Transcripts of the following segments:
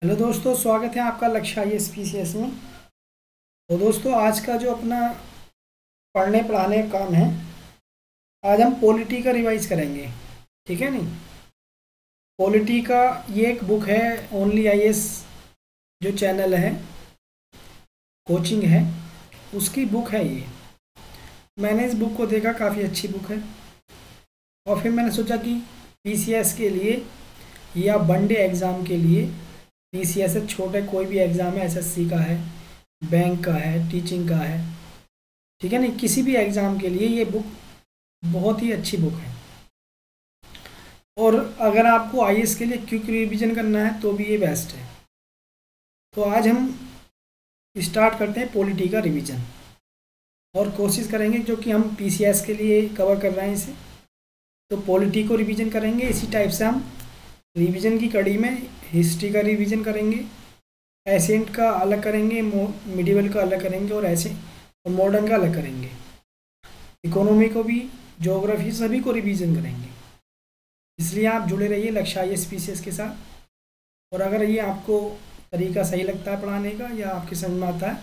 Hello दोस्तों, स्वागत है आपका लक्ष्य आईएएस पीसीएस में। तो दोस्तों, आज का जो अपना पढ़ने पढ़ाने का काम है, आज हम पॉलिटी का रिवाइज करेंगे। ठीक है नहीं? पॉलिटी का ये एक बुक है, ओनली आईएएस जो चैनल है, कोचिंग है, उसकी बुक है ये। मैंने इस बुक को देखा, काफ़ी अच्छी बुक है। और फिर मैंने सोचा कि पीसीएस के लिए या वनडे एग्ज़ाम के लिए, पीसीएस से छोटे कोई भी एग्ज़ाम है, एसएससी का है, बैंक का है, टीचिंग का है, ठीक है नहीं, किसी भी एग्ज़ाम के लिए ये बुक बहुत ही अच्छी बुक है। और अगर आपको आईएएस के लिए क्विक रिवीजन करना है तो भी ये बेस्ट है। तो आज हम स्टार्ट करते हैं पॉलिटी का रिवीजन, और कोशिश करेंगे जो कि हम पीसीएस के लिए कवर कर रहे हैं इसे, तो पॉलिटी को रिवीजन करेंगे। इसी टाइप से हम रिवीजन की कड़ी में हिस्ट्री का रिवीजन करेंगे, एशियंट का अलग करेंगे, मिडिवल का अलग करेंगे, और ऐसे और मॉडर्न का अलग करेंगे। इकोनॉमी को भी, ज्योग्राफी, सभी को रिवीजन करेंगे। इसलिए आप जुड़े रहिए लक्ष्य आईएएस पीसीएस के साथ। और अगर ये आपको तरीका सही लगता है पढ़ाने का, या आपके समझ में आता है,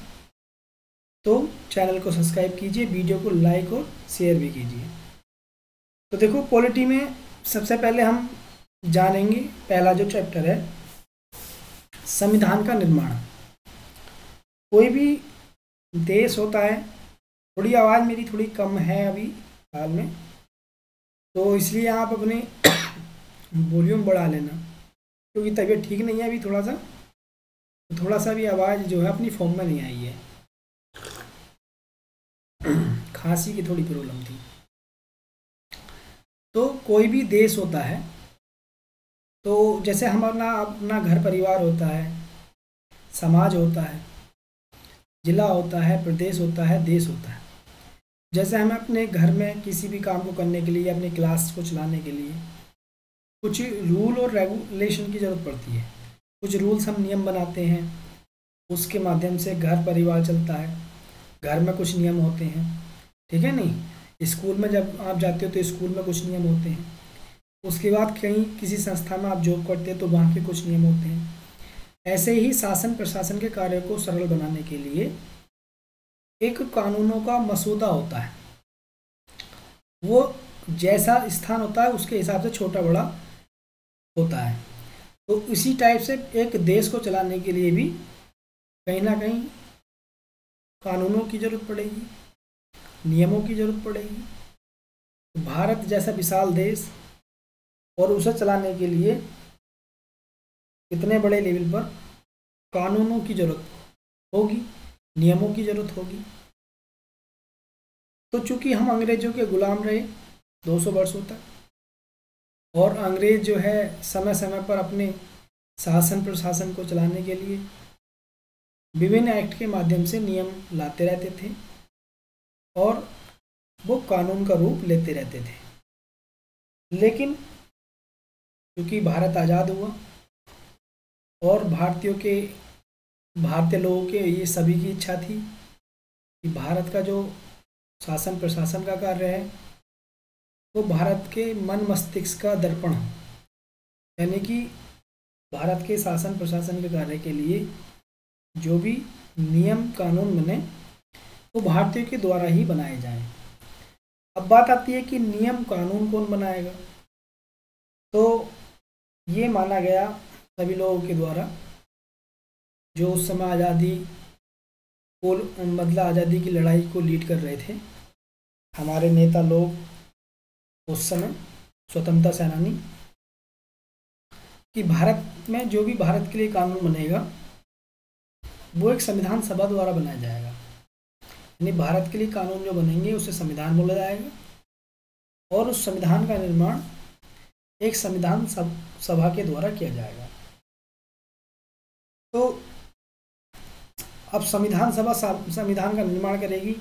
तो चैनल को सब्सक्राइब कीजिए, वीडियो को लाइक और शेयर भी कीजिए। तो देखो, पॉलिटी में सबसे पहले हम जानेंगे, पहला जो चैप्टर है, संविधान का निर्माण। कोई भी देश होता है, थोड़ी आवाज़ मेरी थोड़ी कम है अभी हाल में, तो इसलिए आप अपने वॉल्यूम बढ़ा लेना, क्योंकि तबीयत ठीक नहीं है अभी थोड़ा सा भी आवाज़ जो है अपनी फॉर्म में नहीं आई है। खांसी की थोड़ी प्रॉब्लम थी। तो कोई भी देश होता है, तो जैसे हमारा अपना घर परिवार होता है, समाज होता है, जिला होता है, प्रदेश होता है, देश होता है। जैसे हमें अपने घर में किसी भी काम को करने के लिए, अपनी क्लास को चलाने के लिए कुछ रूल और रेगुलेशन की ज़रूरत पड़ती है। कुछ रूल्स, हम नियम बनाते हैं, उसके माध्यम से घर परिवार चलता है। घर में कुछ नियम होते हैं, ठीक है नहीं? स्कूल में जब आप जाते हो तो स्कूल में कुछ नियम होते हैं। उसके बाद कहीं किसी संस्था में आप जॉब करते हैं तो वहाँ के कुछ नियम होते हैं। ऐसे ही शासन प्रशासन के कार्यों को सरल बनाने के लिए एक कानूनों का मसौदा होता है। वो जैसा स्थान होता है उसके हिसाब से छोटा बड़ा होता है। तो इसी टाइप से एक देश को चलाने के लिए भी कहीं ना कहीं कानूनों की ज़रूरत पड़ेगी, नियमों की ज़रूरत पड़ेगी। तो भारत जैसा विशाल देश, और उसे चलाने के लिए इतने बड़े लेवल पर कानूनों की ज़रूरत होगी, नियमों की ज़रूरत होगी। तो चूंकि हम अंग्रेज़ों के गुलाम रहे 200 वर्षों तक, और अंग्रेज़ जो है समय समय पर अपने शासन प्रशासन को चलाने के लिए विभिन्न एक्ट के माध्यम से नियम लाते रहते थे, और वो कानून का रूप लेते रहते थे। लेकिन क्योंकि भारत आज़ाद हुआ, और भारतीय लोगों के ये सभी की इच्छा थी कि भारत का जो शासन प्रशासन का कार्य है वो भारत के मन मस्तिष्क का दर्पण हो, यानी कि भारत के शासन प्रशासन के कार्य के लिए जो भी नियम कानून बने वो भारतीयों के द्वारा ही बनाए जाएं। अब बात आती है कि नियम कानून कौन बनाएगा। तो ये माना गया सभी लोगों के द्वारा, जो उस समय आज़ादी को, मतलब आज़ादी की लड़ाई को लीड कर रहे थे, हमारे नेता लोग उस समय, स्वतंत्रता सेनानी, कि भारत में जो भी भारत के लिए कानून बनेगा वो एक संविधान सभा द्वारा बनाया जाएगा। यानी भारत के लिए कानून जो बनेंगे उसे संविधान बोला जाएगा, और उस संविधान का निर्माण एक संविधान सभा के द्वारा किया जाएगा। तो अब संविधान सभा संविधान का निर्माण करेगी।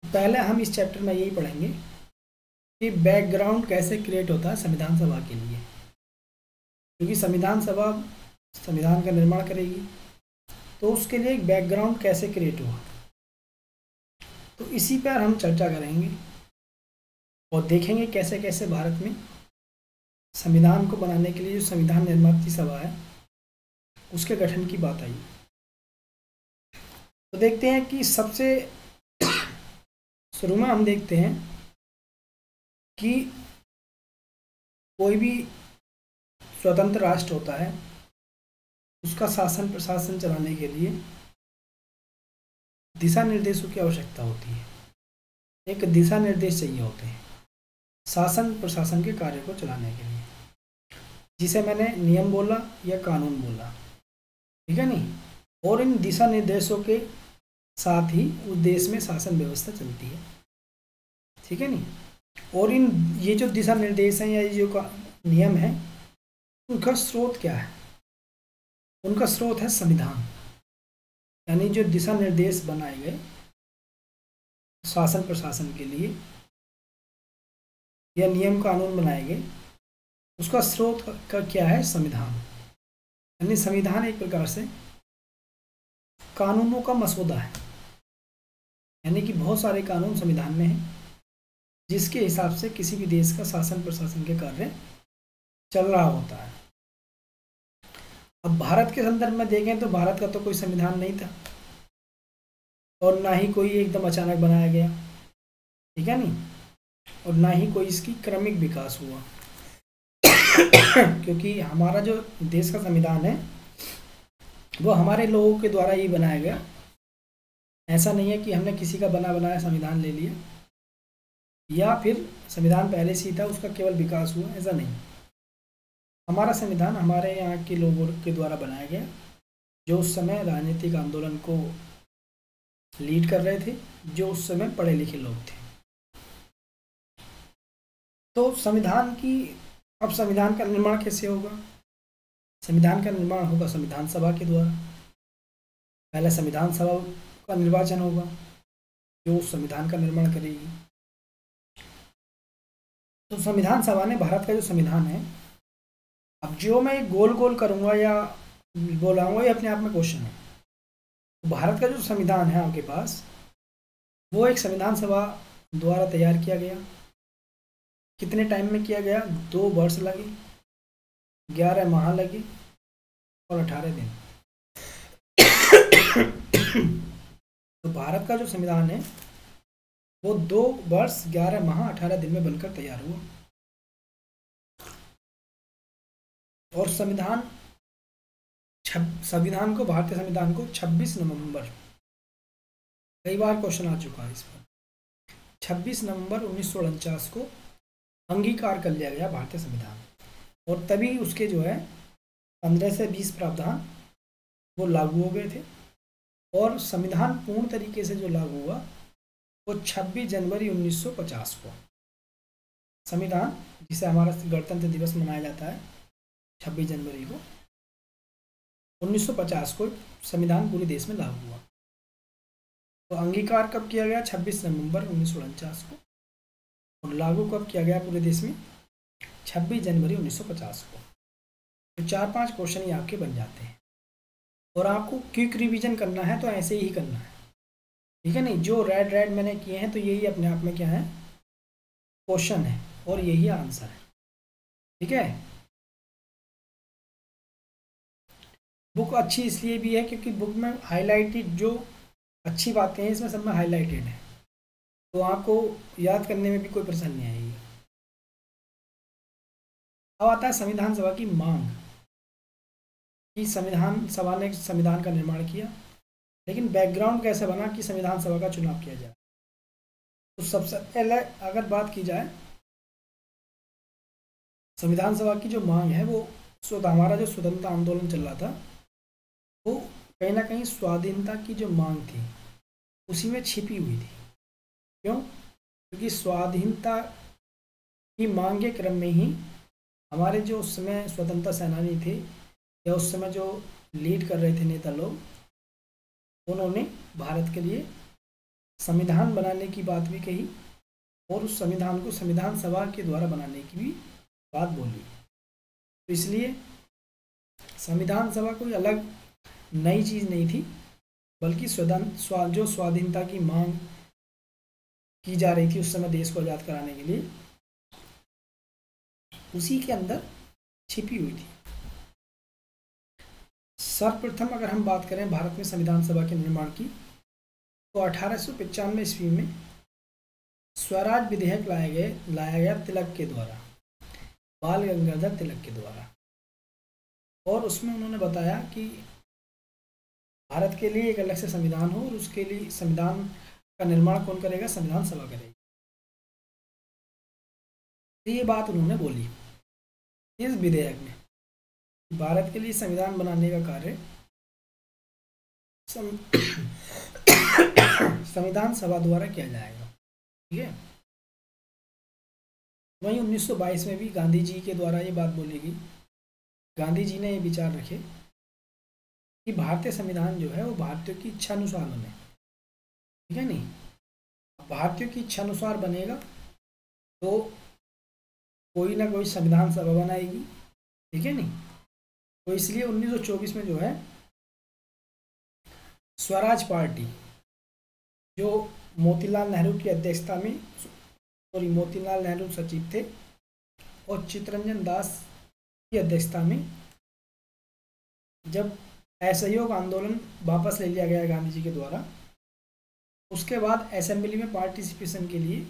पहले हम इस चैप्टर में यही पढ़ेंगे कि बैकग्राउंड कैसे क्रिएट होता है संविधान सभा के लिए, क्योंकि संविधान सभा संविधान का निर्माण करेगी, तो उसके लिए एक बैकग्राउंड कैसे क्रिएट हुआ, तो इसी पर हम चर्चा करेंगे और देखेंगे कैसे कैसे भारत में संविधान को बनाने के लिए जो संविधान निर्मात्री सभा है उसके गठन की बात आई। तो देखते हैं कि सबसे शुरू में हम देखते हैं कि कोई भी स्वतंत्र राष्ट्र होता है, उसका शासन प्रशासन चलाने के लिए दिशा निर्देशों की आवश्यकता होती है। एक दिशा निर्देश चाहिए होते हैं शासन प्रशासन के कार्य को चलाने के लिए, जिसे मैंने नियम बोला या कानून बोला, ठीक है नहीं। और इन दिशा निर्देशों के साथ ही उस देश में शासन व्यवस्था चलती है, ठीक है नहीं। और इन ये जो दिशा निर्देश हैं या ये जो नियम हैं, उनका स्रोत क्या है? उनका स्रोत है संविधान। यानी जो दिशा निर्देश बनाए गए शासन प्रशासन के लिए या नियम कानून बनाए गए, उसका स्रोत का क्या है? संविधान। यानी संविधान एक प्रकार से कानूनों का मसौदा है, यानी कि बहुत सारे कानून संविधान में हैं जिसके हिसाब से किसी भी देश का शासन प्रशासन के कार्य चल रहा होता है। अब भारत के संदर्भ में देखें तो भारत का तो कोई संविधान नहीं था और ना ही कोई एकदम अचानक बनाया गया, ठीक है नहीं। और ना ही कोई इसकी क्रमिक विकास हुआ क्योंकि हमारा जो देश का संविधान है वो हमारे लोगों के द्वारा ही बनाया गया। ऐसा नहीं है कि हमने किसी का बना बनाया संविधान ले लिया या फिर संविधान पहले से ही था उसका केवल विकास हुआ, ऐसा नहीं। हमारा संविधान हमारे यहाँ के लोगों के द्वारा बनाया गया जो उस समय राजनीतिक आंदोलन को लीड कर रहे थे, जो उस समय पढ़े लिखे लोग थे। तो संविधान की अब संविधान का निर्माण कैसे होगा? संविधान का निर्माण होगा संविधान सभा के द्वारा। पहले संविधान सभा का निर्वाचन होगा जो उस संविधान का निर्माण करेगी। तो संविधान सभा ने भारत का जो संविधान है, अब जो मैं गोल गोल करूँगा या बोलाऊँगा ये अपने आप में क्वेश्चन है। तो भारत का जो संविधान है आपके पास, वो एक संविधान सभा द्वारा तैयार किया गया। कितने टाइम में किया गया? 2 वर्ष लगे, 11 माह लगे और 18 दिन। तो भारत का जो संविधान है वो 2 वर्ष 11 माह 18 दिन में बनकर तैयार हुआ। और भारतीय संविधान को 26 नवंबर, कई बार क्वेश्चन आ चुका है इस पर, 26 नवंबर 1949 को अंगीकार कर लिया गया भारतीय संविधान। और तभी उसके जो है 15 से 20 प्रावधान वो लागू हो गए थे। और संविधान पूर्ण तरीके से जो लागू हुआ वो 26 जनवरी 1950 को। संविधान जिसे हमारा गणतंत्र दिवस मनाया जाता है 26 जनवरी को, 1950 को संविधान पूरे देश में लागू हुआ। तो अंगीकार कब किया गया? 26 नवंबर 1949 को। और लागू कब किया गया पूरे देश में? 26 जनवरी 1950 को। तो 4-5 क्वेश्चन ही आपके बन जाते हैं। और आपको क्विक रिवीजन करना है तो ऐसे ही करना है, ठीक है नहीं। जो रेड मैंने किए हैं तो यही अपने आप में क्या है? क्वेश्चन है और यही आंसर है, ठीक है। बुक अच्छी इसलिए भी है क्योंकि बुक में हाईलाइटेड जो अच्छी बातें हैं इसमें सब में हाईलाइटेड है, तो आपको याद करने में भी कोई परेशानी नहीं आएगी। अब आता है संविधान सभा की मांग कि संविधान सभा ने संविधान का निर्माण किया, लेकिन बैकग्राउंड कैसे बना कि संविधान सभा का चुनाव किया जाए। तो सबसे पहले अगर बात की जाए संविधान सभा की जो मांग है वो हमारा जो स्वतंत्रता आंदोलन चल रहा था वो कहीं ना कहीं स्वाधीनता की जो मांग थी उसी में छिपी हुई थी। क्यों? क्योंकि स्वाधीनता की मांग के क्रम में ही हमारे जो उस समय स्वतंत्रता सेनानी थे या उस समय जो लीड कर रहे थे नेता लोग, उन्होंने भारत के लिए संविधान बनाने की बात भी कही और उस संविधान को संविधान सभा के द्वारा बनाने की भी बात बोली। तो इसलिए संविधान सभा कोई अलग नई चीज़ नहीं थी, बल्कि जो स्वाधीनता की मांग की जा रही थी उस समय देश को आज़ाद कराने के लिए, उसी के अंदर छिपी हुई थी। सर्वप्रथम अगर हम बात करें भारत में संविधान सभा के निर्माण की, तो 1895 ईस्वी में स्वराज विधेयक लाया गया तिलक के द्वारा, बाल गंगाधर तिलक के द्वारा। और उसमें उन्होंने बताया कि भारत के लिए एक अलग से संविधान हो और उसके लिए संविधान का निर्माण कौन करेगा, संविधान सभा करेगी। तो ये बात उन्होंने बोली इस विधेयक में, भारत के लिए संविधान बनाने का कार्य संविधान सभा द्वारा किया जाएगा। ठीक है। वहीं 1922 में भी गांधी जी के द्वारा ये बात बोली गई। गांधी जी ने ये विचार रखे कि भारतीय संविधान जो है वो भारतीयों की इच्छा अनुसार बने। ठीक है नहीं, भारतीयों की इच्छा अनुसार बनेगा तो कोई ना कोई संविधान सभा बनाएगी। ठीक है नहीं, तो इसलिए 1924 में जो है स्वराज पार्टी, जो मोतीलाल नेहरू की अध्यक्षता में, मोतीलाल नेहरू सचिव थे और चित्तरंजन दास की अध्यक्षता में, जब असहयोग आंदोलन वापस ले लिया गया गांधी जी के द्वारा, उसके बाद असेंबली में पार्टिसिपेशन के लिए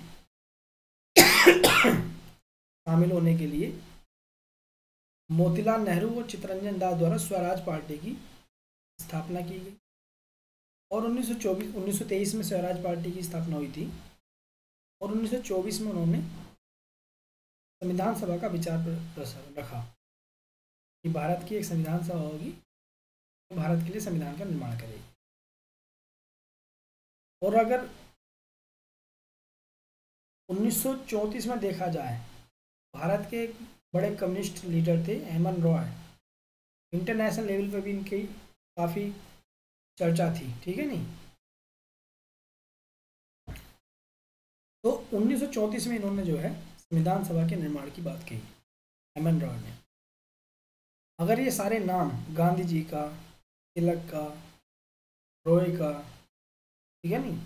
शामिल होने के लिए मोतीलाल नेहरू और चित्तरंजन दास द्वारा स्वराज पार्टी की स्थापना की गई। और 1923 में स्वराज पार्टी की स्थापना हुई थी और 1924 में उन्होंने संविधान सभा का विचार रखा कि भारत की एक संविधान सभा होगी, तो भारत के लिए संविधान का निर्माण करेगी। और अगर 1934 में देखा जाए, भारत के एक बड़े कम्युनिस्ट लीडर थे एमएन रॉय, इंटरनेशनल लेवल पे भी इनकी काफ़ी चर्चा थी। ठीक है नहीं, तो 1934 में इन्होंने जो है संविधान सभा के निर्माण की बात कही, एमएन रॉय ने। अगर ये सारे नाम गांधी जी का, तिलक का, रॉय का, ठीक है नहीं,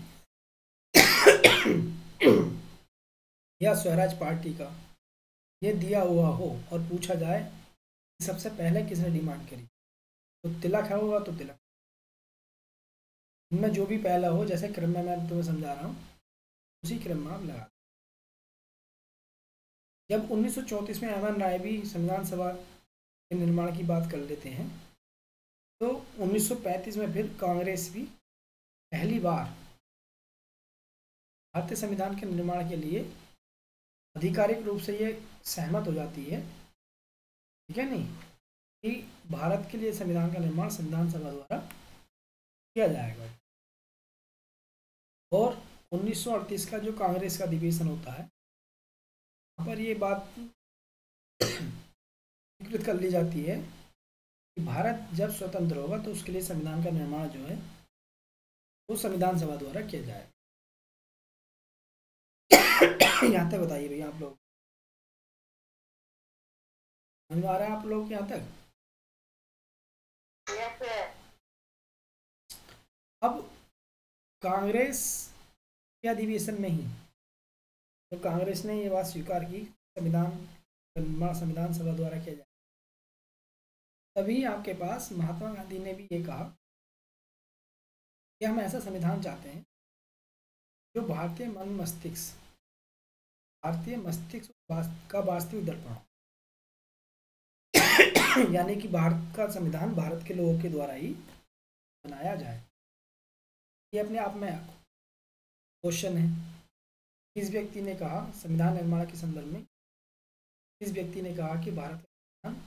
या स्वराज पार्टी का ये दिया हुआ हो और पूछा जाए कि सबसे पहले किसने डिमांड करी, तो तिलक है होगा, तो तिलक। इनमें जो भी पहला हो, जैसे क्रम में मैं तुम्हें समझा रहा हूँ, उसी क्रम में आप लगा। जब 1934 में एमएन रॉय भी संविधान सभा के निर्माण की बात कर लेते हैं, तो 1935 में फिर कांग्रेस भी पहली बार भारतीय संविधान के निर्माण के लिए आधिकारिक रूप से ये सहमत हो जाती है। ठीक है नहीं, कि भारत के लिए संविधान का निर्माण संविधान सभा द्वारा किया जाएगा। और 1938 का जो कांग्रेस का अधिवेशन होता है, वहाँ पर ये बात स्वीकृत कर ली जाती है कि भारत जब स्वतंत्र होगा तो उसके लिए संविधान का निर्माण जो है वो संविधान सभा द्वारा किया जाएगा। यहाँ तक बताइए भैया, आप लोग समझ आ रहा है आप लोग यहाँ तक? अब कांग्रेस के अधिवेशन में ही तो कांग्रेस ने ये बात स्वीकार की संविधान सभा द्वारा किया जाए। तभी आपके पास महात्मा गांधी ने भी ये कहा कि हम ऐसा संविधान चाहते हैं जो भारतीय मस्तिष्क का वास्तविक दर्पण हो। यानी कि भारत का संविधान भारत के लोगों के द्वारा ही बनाया जाए। ये अपने आप में क्वेश्चन है। इस व्यक्ति ने कहा संविधान निर्माण के संदर्भ में, इस व्यक्ति ने कहा कि भारत का संविधान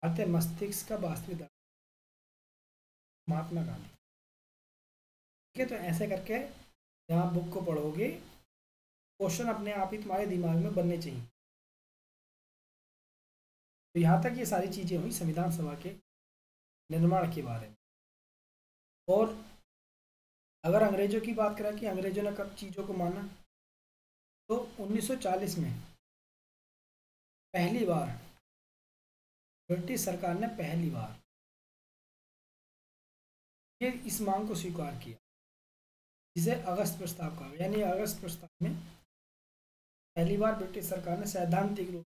भारतीय मस्तिष्क का वास्तविक दर्पण, महात्मा गांधी। ठीक है, तो ऐसे करके जब आप बुक को पढ़ोगे, क्वेश्चन अपने आप ही तुम्हारे दिमाग में बनने चाहिए। तो यहाँ तक ये सारी चीज़ें हुई संविधान सभा के निर्माण के बारे में। और अगर अंग्रेजों की बात करें कि अंग्रेजों ने कब चीज़ों को माना, तो 1940 में पहली बार ब्रिटिश सरकार ने पहली बार ये इस मांग को स्वीकार किया, जिसे अगस्त प्रस्ताव कहा। यानी अगस्त प्रस्ताव में पहली बार ब्रिटिश सरकार ने सैद्धांतिक रूप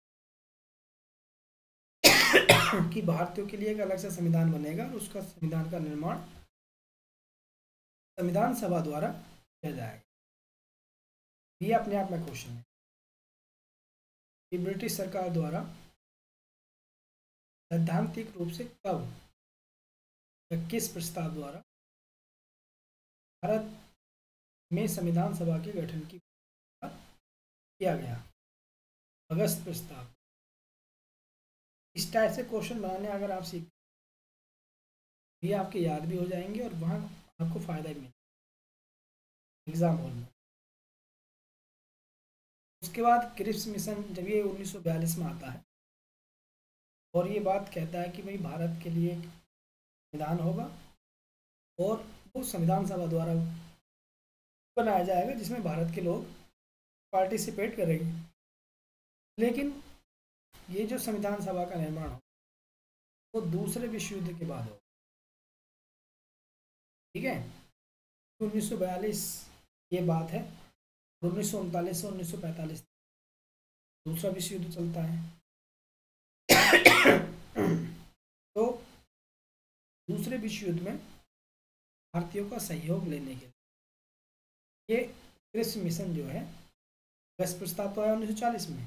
कि भारतीयों के लिए एक अलग सा संविधान बनेगा और उसका संविधान का निर्माण संविधान सभा द्वारा किया जाएगा। ये अपने आप में क्वेश्चन है कि ब्रिटिश सरकार द्वारा सैद्धांतिक रूप से कब या किस प्रस्ताव द्वारा भारत में संविधान सभा के गठन की बात किया गया। अगस्त प्रस्ताव। इस टाइप से क्वेश्चन बनाने अगर आप सीख, ये आपके याद भी हो जाएंगे और वहाँ आपको फायदा भी मिलेगा एग्जाम हॉल में। उसके बाद क्रिप्स मिशन, जब ये 1942 में आता है और ये बात कहता है कि भाई भारत के लिए एक संविधान होगा और वो संविधान सभा द्वारा बनाया जाएगा जिसमें भारत के लोग पार्टिसिपेट करेंगे। लेकिन ये जो संविधान सभा का निर्माण हो वो दूसरे विश्व युद्ध के बाद हो, ठीक है। 1942 ये बात है, 1939 से 1945 दूसरा विश्व युद्ध चलता है। तो दूसरे विश्व युद्ध में भारतीयों का सहयोग लेने के लिए ये क्रिप्स मिशन जो है, अगस्त प्रस्ताव तो आया 1940 में,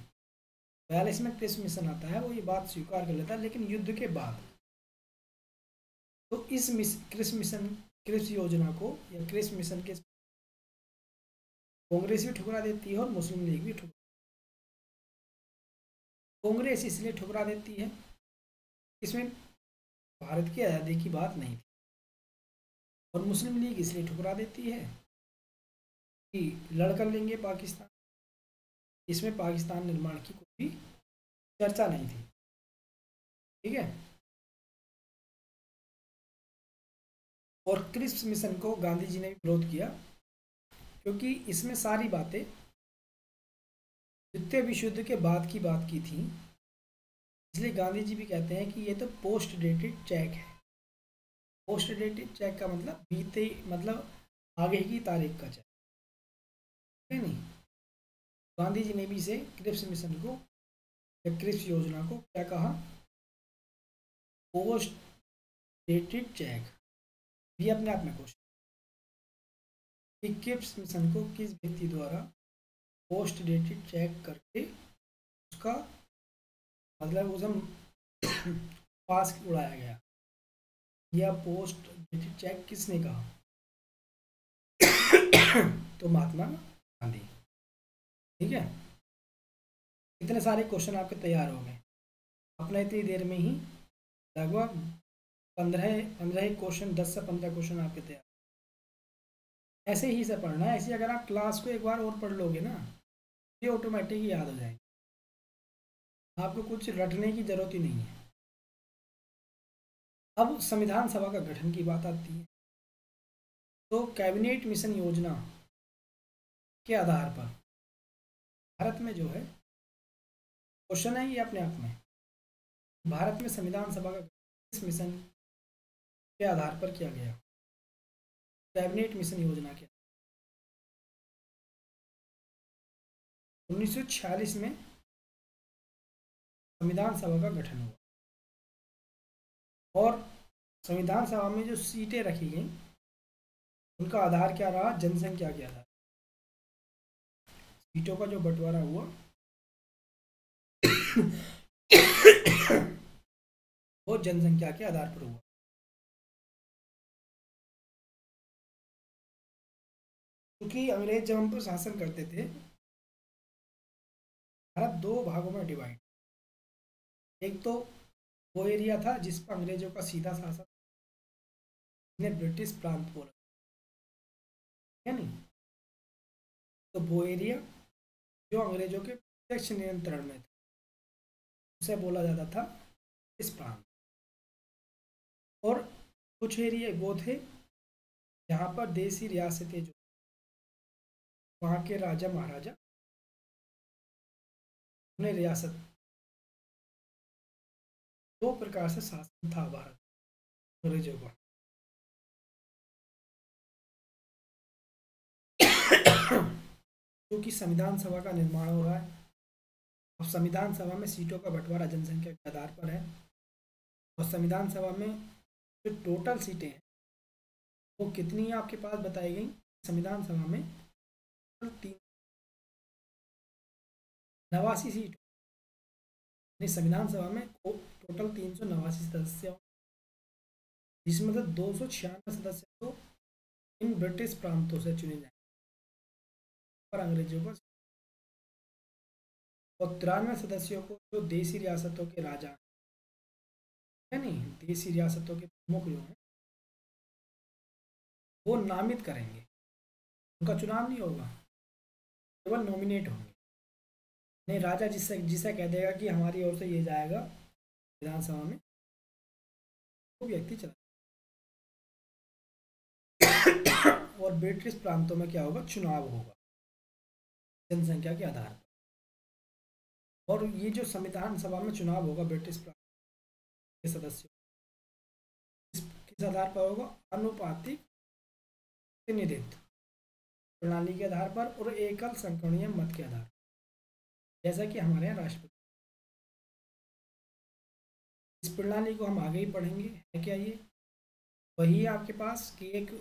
42 में क्रिप्स मिशन आता है, वो ये बात स्वीकार कर लेता है लेकिन युद्ध के बाद। तो इस क्रिप्स योजना को या क्रिप्स मिशन के कांग्रेस भी ठुकरा देती है और मुस्लिम लीग भी ठुकरा। कांग्रेस इसलिए ठुकरा देती है, इसमें भारत की आज़ादी की बात नहीं थी, और मुस्लिम लीग इसलिए ठुकरा देती है कि लड़कर लेंगे पाकिस्तान, इसमें पाकिस्तान निर्माण की कोई भी चर्चा नहीं थी, ठीक है। और क्रिप्स मिशन को गांधी जी ने भी विरोध किया क्योंकि इसमें सारी बातें द्वितीय विश्व युद्ध के बाद की बात की थी, इसलिए गांधी जी भी कहते हैं कि ये तो पोस्ट डेटेड चेक है। पोस्ट डेटेड चेक का मतलब बीते, मतलब आगे की तारीख का चेक, है नहीं। गांधी जी ने भी इसे क्रिप्स मिशन को या क्रिप्स योजना को क्या कहा, पोस्ट डेटेड चेक। भी अपने आप में क्वेश्चन, क्रिप्स मिशन को किस व्यक्ति द्वारा पोस्ट डेटेड चेक करके उसका मतलब उसम पास उड़ाया गया, यह पोस्ट डेटेड चेक किसने कहा तो महात्मा गांधी, ठीक है। इतने सारे क्वेश्चन आपके तैयार हो गए अपने इतनी देर में ही, लगभग 15 क्वेश्चन, 10 से 15 क्वेश्चन आपके तैयार। ऐसे ही से पढ़ना है, ऐसे अगर आप क्लास को एक बार और पढ़ लोगे ना ये ऑटोमेटिक याद हो जाएगी, आपको कुछ रटने की जरूरत ही नहीं है। अब संविधान सभा का गठन की बात आती है, तो कैबिनेट मिशन योजना के आधार पर भारत में जो है, क्वेश्चन है ये अपने आप में, भारत में संविधान सभा का किस मिशन के आधार पर किया गया, कैबिनेट मिशन योजना के 1946 में संविधान सभा का गठन हुआ और संविधान सभा में जो सीटें रखी गई उनका आधार क्या रहा, जनसंख्या के आधार। सीटों का जो बंटवारा हुआ वो जनसंख्या के आधार पर हुआ। क्योंकि अंग्रेज जब हम पर शासन करते थे, भारत दो भागों में डिवाइड, एक तो वो एरिया था जिस पर अंग्रेजों का सीधा शासन, इन्हें ब्रिटिश प्रांत बोला, है नहीं। तो वो एरिया जो अंग्रेजों के प्रत्यक्ष नियंत्रण में था उसे बोला जाता था ब्रिटिश प्रांत। और कुछ एरिया वो थे जहाँ पर देसी रियासतें जो वहाँ के राजा महाराजा उन्हें रियासत, दो प्रकार से शासन था भारत अंग्रेजों का। क्योंकि संविधान सभा का निर्माण हो रहा है, अब संविधान सभा में सीटों का बंटवारा जनसंख्या के आधार पर है, और संविधान सभा में जो टोटल सीटें हैं वो कितनी है आपके पास बताई गई। संविधान सभा में टोटल 89 सीट, संविधान सभा में टोटल 389 सदस्य, जिसमें से 296 सदस्य को इन ब्रिटिश प्रांतों से चुने जाएंगे और अंग्रेजों को, और 93 सदस्यों को जो देसी रियासतों के राजा है नहीं, देसी रियासतों के प्रमुख जो हैं वो नामित करेंगे। उनका चुनाव नहीं होगा, केवल नॉमिनेट होंगे। नहीं, राजा जिससे जिसे कह देगा कि हमारी ओर से ये जाएगा विधानसभा में, वो व्यक्ति चला। और ब्रिटिश प्रांतों में क्या होगा, चुनाव होगा जनसंख्या के आधार पर। और ये जो संविधान सभा में चुनाव होगा ब्रिटिश प्रांत के सदस्यों, किस आधार पर होगा, अनुपातिक प्रतिनिधित्व प्रणाली के आधार पर और एकल संकोणीय मत के आधार पर, जैसा कि हमारे यहाँ राष्ट्रपति। इस प्रणाली को हम आगे ही पढ़ेंगे। है क्या ये वही है आपके पास कि एक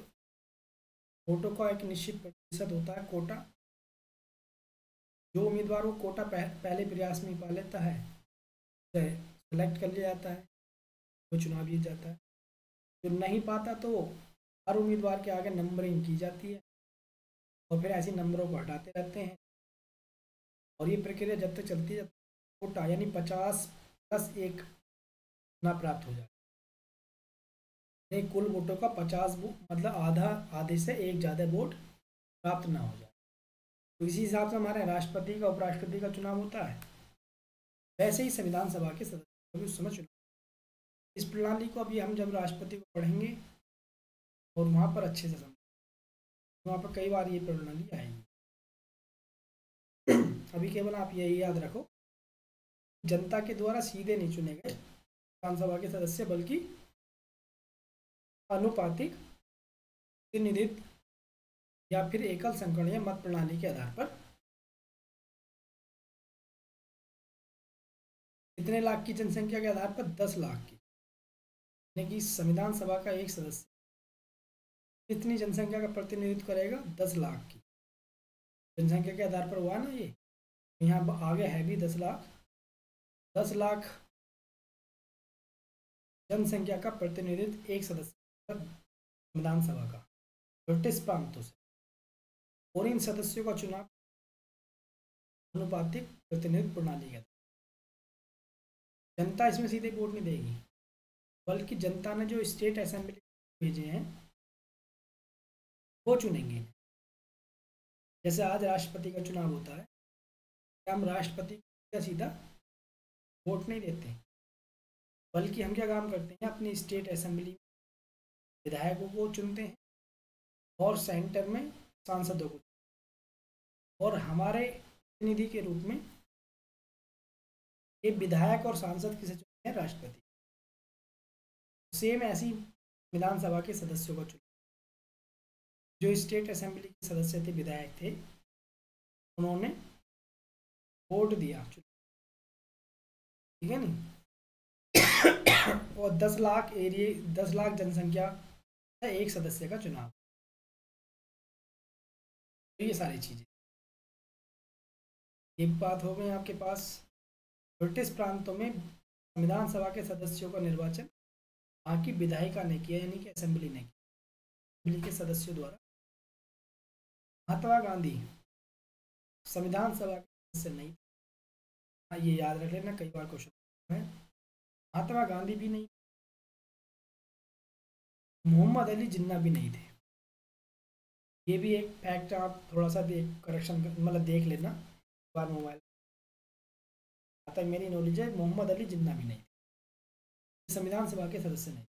वोटों का एक निश्चित प्रतिशत होता है कोटा, जो उम्मीदवार वो कोटा पहले प्रयास में ही पा लेता है, सेलेक्ट कर लिया जाता है, वो चुनाव जीत जाता है। जो नहीं पाता तो हर उम्मीदवार के आगे नंबरिंग की जाती है और फिर ऐसे नंबरों को हटाते रहते हैं, और ये प्रक्रिया जब तक चलती है कोटा यानी 50+1 ना प्राप्त हो जाए। नहीं, कुल वोटों का 50 मतलब आधे से एक ज़्यादा वोट प्राप्त ना हो जाए। तो इसी हिसाब से हमारे राष्ट्रपति का उपराष्ट्रपति का चुनाव होता है। वैसे ही संविधान सभा के सदस्य को भी उस समय चुनाव। इस प्रणाली को अभी हम जब राष्ट्रपति को पढ़ेंगे और वहाँ पर अच्छे से समझ, वहाँ पर कई बार ये प्रणाली आएगी। अभी केवल आप यही याद रखो, जनता के द्वारा सीधे नहीं चुने गए विधानसभा के सदस्य, बल्कि अनुपातिक प्रतिनिधित्व या फिर एकल संकोणीय मत प्रणाली के आधार पर। कितने लाख की जनसंख्या के आधार पर, 10 लाख की, यानी कि संविधान सभा का एक सदस्य कितनी जनसंख्या का प्रतिनिधित्व करेगा, 10 लाख की जनसंख्या के आधार पर हुआ ना ये। यहाँ आगे है भी 10 लाख। 10 लाख जनसंख्या का प्रतिनिधित्व एक सदस्य संविधान सभा का ब्रिटिश प्रांतों से, और इन सदस्यों का चुनाव अनुपातिक प्रतिनिधित्व प्रणाली के। जनता इसमें सीधे वोट नहीं देगी, बल्कि जनता ने जो स्टेट असेंबली भेजे हैं वो चुनेंगे। जैसे आज राष्ट्रपति का चुनाव होता है, हम राष्ट्रपति का सीधा वोट नहीं देते, बल्कि हम क्या काम करते हैं, अपनी स्टेट असेंबली विधायकों को चुनते हैं और सेंटर में सांसदों को, और हमारे प्रतिनिधि के रूप में ये विधायक और सांसद किसे चुनते हैं, राष्ट्रपति। सेम ऐसी विधानसभा के सदस्यों को चुना, जो स्टेट असेंबली के सदस्य थे, विधायक थे, उन्होंने वोट दिया, ठीक है नहीं। और 10 लाख एरिया, 10 लाख जनसंख्या एक सदस्य का चुनाव, तो ये सारी चीजें। एक बात हो गई आपके पास, ब्रिटिश प्रांतों में संविधान सभा के सदस्यों का निर्वाचन वहाँ की विधायिका ने किया, यानी कि असेंबली ने किया, असेंबली के सदस्यों द्वारा। महात्मा गांधी संविधान सभा के सदस्य नहीं, ये याद रख लेना, कई बार क्वेश्चन है। महात्मा गांधी भी नहीं, मोहम्मद अली जिन्ना भी नहीं थे। ये भी एक फैक्ट, आप थोड़ा सा देख करेक्शन मतलब देख लेना बार मोबाइल। आता मेरी नॉलेज है, मोहम्मद अली जिन्ना भी नहीं थे, संविधान सभा के सदस्य नहीं,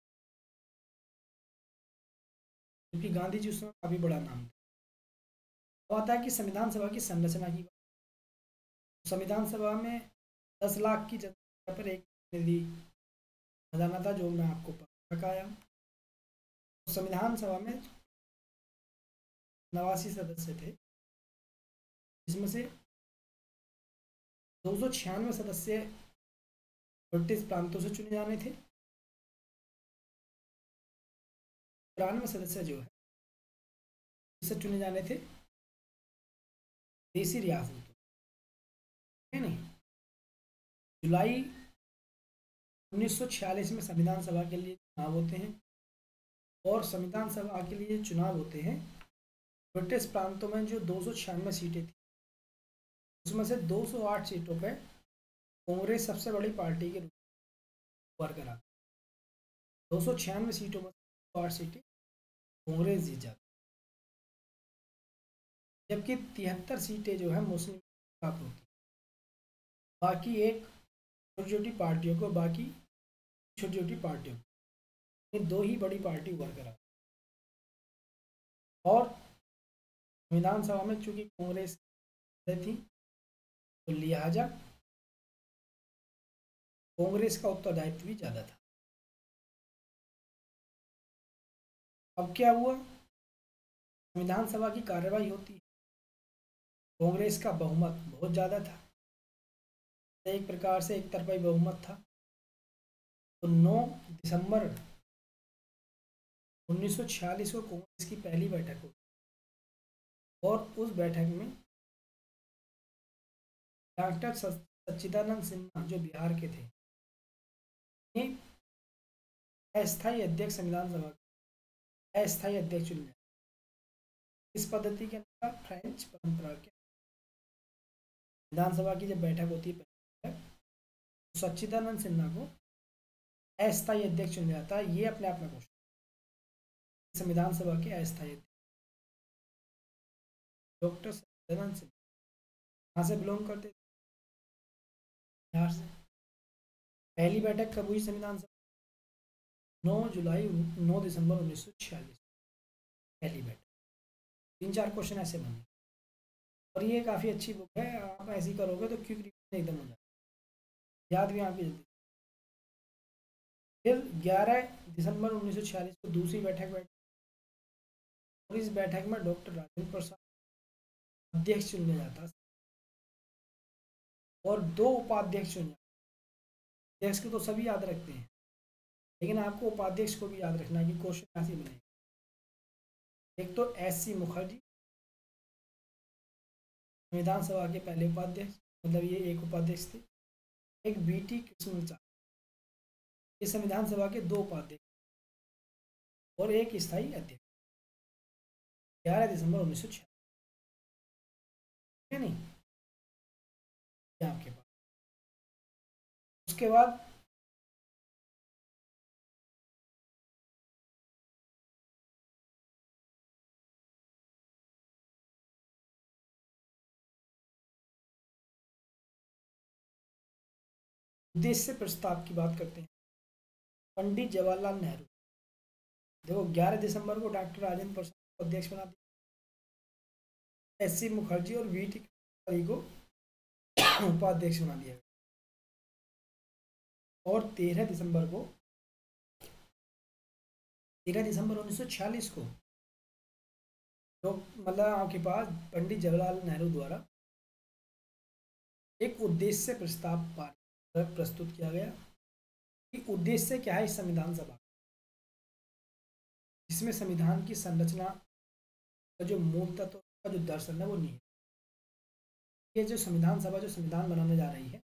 क्योंकि गांधी जी उस समय काफी बड़ा नाम था। तो आता है कि संविधान सभा की संरचना की, संविधान सभा में 10 लाख की जनसंख्या पर एक प्रतिनिधि खजाना था, जो मैं आपको बताया। तो संविधान सभा में 89 सदस्य थे, जिसमें से 296 सदस्य ब्रिटिश प्रांतों से चुने जाने थे 93 सदस्य जो है चुने जाने थे देसी रियासतों, है नहीं। जुलाई 1946 में संविधान सभा के लिए चुनाव होते हैं, और संविधान सभा के लिए चुनाव होते हैं ब्रिटिश प्रांतों में जो 296 सीटें थी, उसमें से 208 सीटों पर कांग्रेस सबसे बड़ी पार्टी के रूप में उभर कर आती। 296 सीटों में 208 सीटें कांग्रेस जीत जाती, जबकि 73 सीटें जो है मुस्लिम प्राप्त होती। बाकी एक छोटी छोटी पार्टियों को, इन दो ही बड़ी पार्टी उभर कर आती। और संविधान सभा में चूंकि कांग्रेस थी, तो लिहाजा कांग्रेस का उत्तरदायित्व भी ज़्यादा था। अब क्या हुआ, संविधान सभा की कार्यवाही होती है, कांग्रेस का बहुमत बहुत ज़्यादा था, एक प्रकार से एक तरफा बहुमत था। तो 9 दिसंबर 1946 को कांग्रेस की पहली बैठक हुई, और उस बैठक में डॉक्टर सच्चिदानंद सिन्हा जो बिहार के थे, अस्थायी अध्यक्ष, संविधान सभा के अस्थायी अध्यक्ष चुने। इस पद्धति के अनुसार फ्रेंच परंपरा के विधानसभा की जब बैठक होती है तो सच्चिदानंद सिन्हा को अस्थायी अध्यक्ष चुना जाता है। ये अपने आप में क्वेश्चन, संविधान सभा के अस्थायी अध्यक्ष डॉक्टर सच्चिदानंद सिन्हा कहाँ से बिलोंग करते थे? बिहार से। पहली बैठक कब हुई संविधान सभा? 9 दिसंबर 1946 पहली बैठक। 3-4 क्वेश्चन ऐसे बने, और ये काफ़ी अच्छी बुक है, आप ऐसी करोगे तो क्विक रिवीजन एकदम हो जाए, याद भी आपकी जल्दी। फिर 11 दिसंबर 1946 को दूसरी बैठक बैठी, और इस बैठक में डॉक्टर राजेंद्र प्रसाद अध्यक्ष चुना जाता, और 2 उपाध्यक्ष चुने जाते। अध्यक्ष को तो सभी याद रखते हैं, लेकिन आपको उपाध्यक्ष को भी याद रखना है कि क्वेश्चन ऐसे बनेगा। एक तो एस.सी. मुखर्जी, संविधान सभा के पहले उपाध्यक्ष, मतलब ये एक उपाध्यक्ष थे। एक बी.टी. कृष्णचार्य, ये संविधान सभा के 2 उपाध्यक्ष, और एक स्थायी अध्यक्ष। 11 दिसंबर 1946, है नहीं, आपके पास। उसके बाद उद्देश्य प्रस्ताव की बात करते हैं। पंडित जवाहरलाल नेहरू, देखो 11 दिसंबर को डॉक्टर राजेंद्र प्रसाद को अध्यक्ष बना दिया, एस.सी. मुखर्जी और बी.टी. को उपाध्यक्ष बना दिया, और 13 दिसंबर 1946 को तो मतलब आपके पास पंडित जवाहरलाल नेहरू द्वारा एक उद्देश्य प्रस्ताव प्रस्तुत किया गया कि उद्देश्य क्या है इस संविधान सभा, जिसमें संविधान की संरचना का जो मूल तत्व का जो दर्शन है वो नहीं है। ये जो संविधान सभा जो संविधान बनाने जा रही है,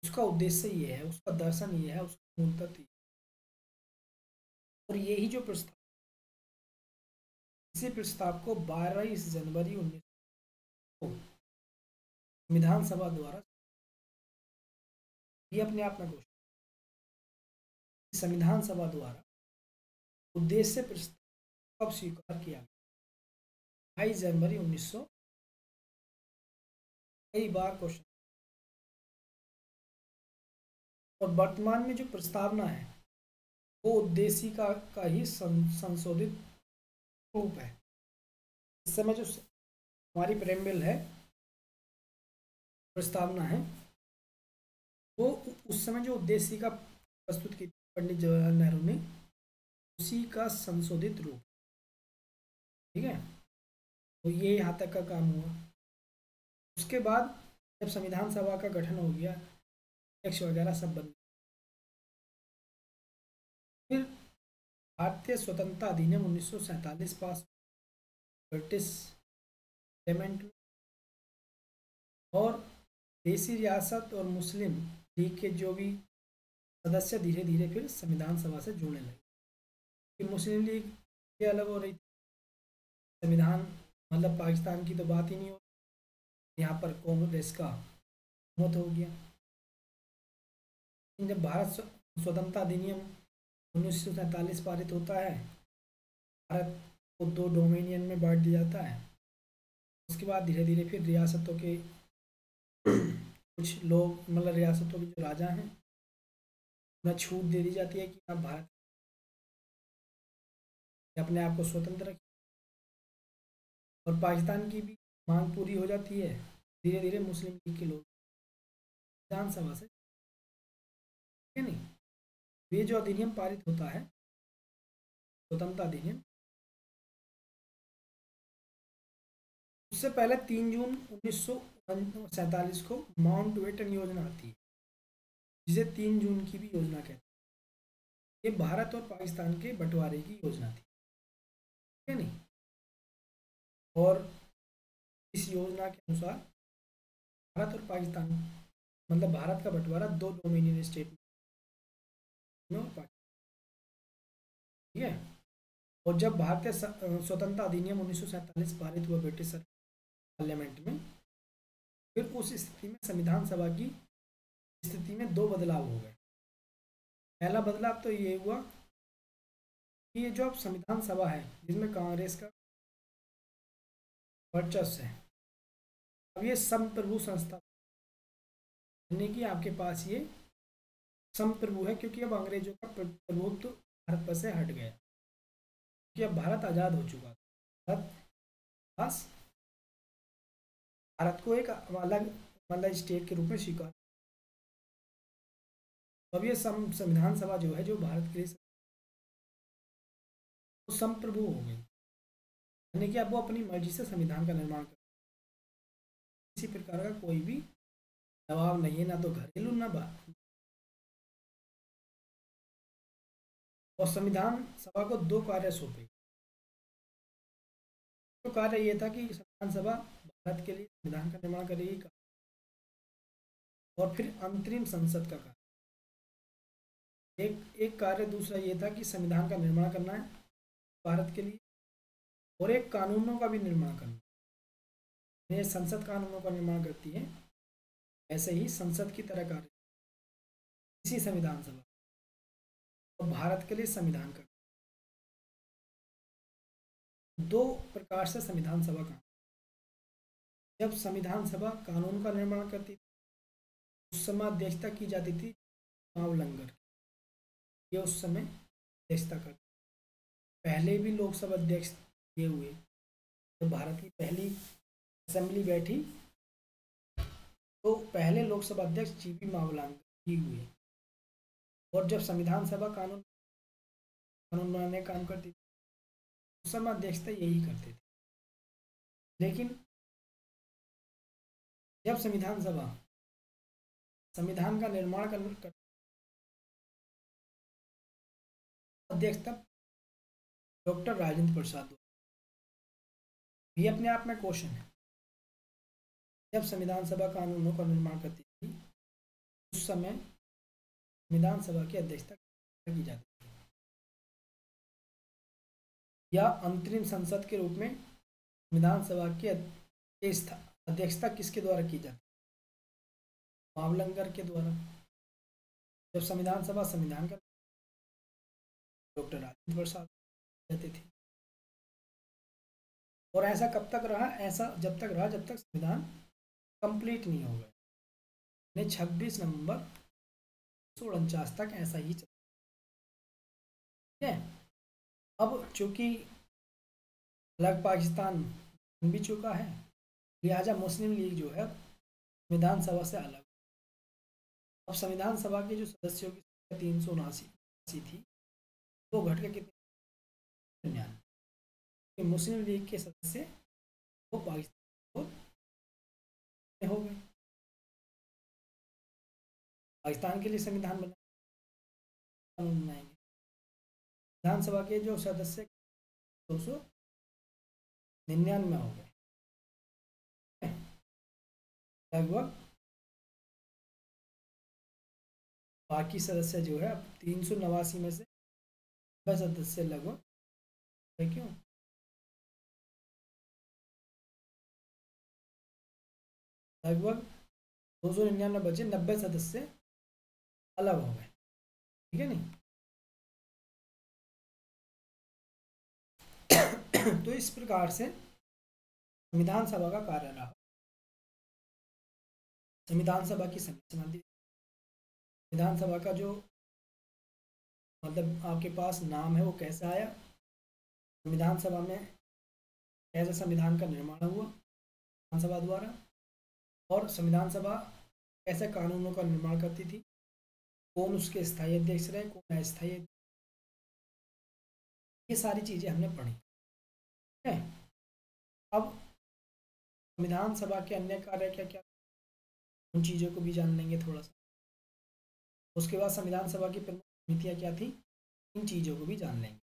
उसका उद्देश्य ये है, उसका दर्शन ये है, उसका मूल तत्व, और यही जो प्रस्ताव, इसी प्रस्ताव को 22 जनवरी 19 को संविधान सभा द्वारा, ये अपने आप में घोषणा, संविधान सभा द्वारा उद्देश्य प्रस्ताव कब स्वीकार किया गया? 22 जनवरी 1900। कई बार क्वेश्चन, और वर्तमान में जो प्रस्तावना है वो उद्देश्य का ही संशोधित रूप है। इस समय जो हमारी प्रेमबिल है, प्रस्तावना है, वो उस समय जो उद्देश्य का प्रस्तुत की पंडित जवाहरलाल नेहरू ने, उसी का संशोधित रूप, ठीक है। तो ये यहाँ तक का काम हुआ। उसके बाद जब संविधान सभा का गठन हो गया, अध्यक्ष वगैरह सब बन, फिर भारतीय स्वतंत्रता अधिनियम 1947 पास ब्रिटिश पार्लियामेंट में, और देसी रियासत और मुस्लिम लीग के जो भी सदस्य धीरे धीरे फिर संविधान सभा से जुड़ने लगे, कि मुस्लिम लीग के अलग हो रही थी, संविधान मतलब पाकिस्तान की तो बात ही नहीं हो, यहाँ पर कांग्रेस का मत हो गया। जब भारत स्वतंत्रता अधिनियम 1947 पारित होता है, भारत को 2 डोमिनियन में बांट दिया जाता है। उसके बाद धीरे धीरे फिर रियासतों के कुछ लोग मतलब रियासतों के जो राजा हैं उन्हें छूट दे दी जाती है कि आप भारत अपने आप को स्वतंत्र रखिए, और पाकिस्तान की भी मांग पूरी हो जाती है। धीरे धीरे मुस्लिम लीग के लोग विधानसभा से, ठीक है नहीं, ये जो अधिनियम पारित होता है स्वतंत्रता अधिनियम, उससे पहले 3 जून 1947 को माउंटबेटन योजना आती है, जिसे 3 जून की भी योजना कहते हैं। ये भारत और पाकिस्तान के बंटवारे की योजना थी, ठीक है नहीं। और इस योजना के अनुसार भारत और पाकिस्तान मतलब भारत का बंटवारा 2 डोमिनियन स्टेट में, ठीक है। और जब भारतीय स्वतंत्रता अधिनियम 1947 पारित हुआ ब्रिटिश पार्लियामेंट में, फिर उस स्थिति में संविधान सभा की स्थिति में 2 बदलाव हो गए। पहला बदलाव तो ये हुआ कि ये जो अब संविधान सभा है जिसमें कांग्रेस का वर्चस्व है, अब ये संप्रभु संस्था, यानी कि आपके पास ये संप्रभु है, क्योंकि अब अंग्रेजों का प्रभुत्व भारत पर से हट गया, क्योंकि अब भारत आज़ाद हो चुका था। बस भारत को एक अलग मतलब स्टेट के रूप में स्वीकार, अब ये संविधान सभा जो है जो भारत के लिए तो संप्रभु हो गई, यानी कि अब वो अपनी मर्जी से संविधान का निर्माण कर, किसी प्रकार का कोई भी दबाव नहीं है, ना तो घरेलू ना बाहर। और संविधान सभा को 2 कार्य सौंपे। तो कार्य ये था कि संविधान सभा भारत के लिए संविधान का निर्माण करेगी, और फिर अंतरिम संसद का कार्य, एक कार्य दूसरा ये था कि संविधान का निर्माण करना है भारत के लिए, और एक कानूनों का भी निर्माण करना। ये संसद कानूनों का निर्माण करती है, ऐसे ही संसद की तरह कार्य इसी संविधान सभा और भारत के लिए संविधान का 2 प्रकार से संविधान सभा का, जब संविधान सभा कानून का निर्माण करती थी उस समय अध्यक्षता की जाती थी चुनाव लंगर, ये उस समय अध्यक्षता करते, पहले भी लोकसभा अध्यक्ष ये हुए, तो भारत की पहली असेंबली बैठी तो पहले लोकसभा अध्यक्ष जीबी मावलंकर ही हुए, और जब संविधान सभा कानून बनाने का काम करती थी उस समय अध्यक्षता यही करते थे। लेकिन जब संविधान सभा संविधान का निर्माण कर अध्यक्षता डॉक्टर राजेंद्र प्रसाद, ये अपने आप में क्वेश्चन है। जब संविधान सभा कानूनों का निर्माण करती थी उस समय संविधान सभा की अध्यक्षता की जाती थी, या अंतरिम संसद के रूप में संविधान सभा की अध्यक्षता किसके द्वारा की जाती, मावलंकर के द्वारा। जब संविधान सभा संविधान का डॉक्टर राजेंद्र प्रसाद रहते थे, और ऐसा कब तक रहा, ऐसा जब तक रहा जब तक संविधान कंप्लीट नहीं हो गया। 26 नवंबर 1949 तक ऐसा ही चला, ठीक है। अब चूंकि अलग पाकिस्तान बन भी चुका है, लिहाजा मुस्लिम लीग जो है संविधान सभा से अलग। अब संविधान सभा के जो सदस्यों की संख्या 379 थी, वो घट के कितने 99, मुस्लिम लीग के सदस्य वो पाकिस्तान हो गए, पाकिस्तान के लिए संविधान बनाएंगे, विधानसभा के जो सदस्य 299 हो गए लगभग। बाकी सदस्य जो है अब 389 में से 90 सदस्य लगभग है, क्यों लगभग 299 बचे, 90 सदस्य अलग हो गए, ठीक है नहीं। तो इस प्रकार से संविधान सभा का कार्य रहा। संविधान सभा की संरचना दी, विधानसभा का जो मतलब आपके पास नाम है वो कैसे आया, संविधान सभा में कैसे संविधान का निर्माण हुआ विधानसभा द्वारा, और संविधान सभा कैसे कानूनों का निर्माण करती थी, कौन उसके स्थायी अध्यक्ष रहे, कौन अस्थायी, ये सारी चीज़ें हमने पढ़ी है। अब संविधान सभा के अन्य कार्य क्या क्या, उन चीज़ों को भी जान लेंगे थोड़ा सा। उसके बाद संविधान सभा की प्रमुख समितियाँ क्या थी, इन चीज़ों को भी जान लेंगे,